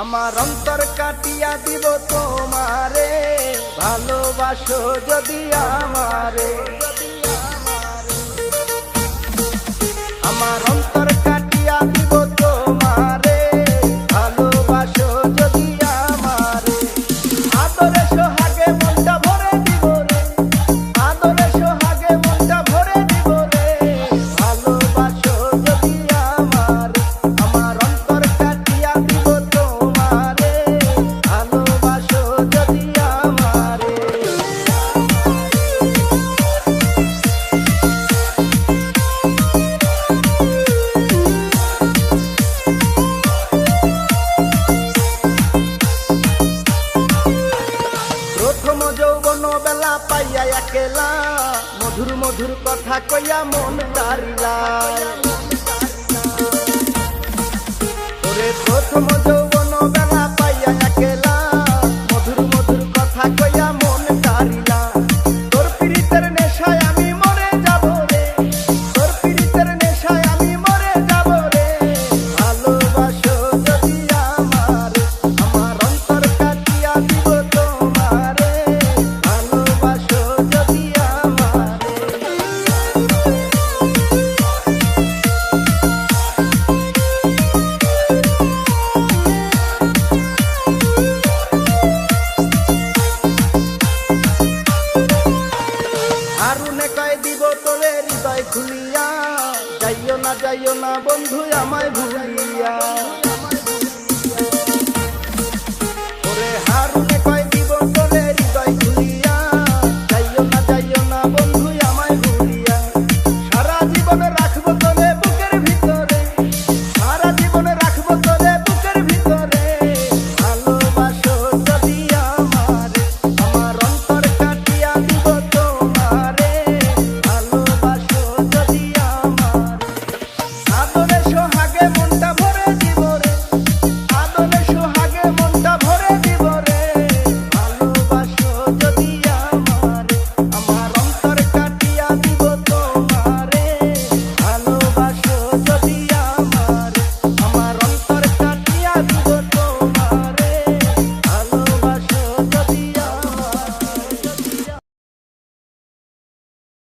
আমার অন্তর কাটিয়া দিব তোমারে, ভালোবাসো যদি আমারে। আমার অন্তর কাটিয়া দিব তোমারে, ভালোবাসো যদি আমারে। আদরে সোহাগে মনটা ভরে দিব রে, আদরে সোহাগে মনটা ভরে দিব রে, ভালোবাসো যদি আমারে। আমার অন্তর কাটিয়া দিব তোমারে, ভালোবাসো যদি আমারে। প্রথম যৌবন বেলা পাইয়া একেলা, মধুর মধুর কথা কইয়া মন তারিলা। ওরে প্রথম যৌবন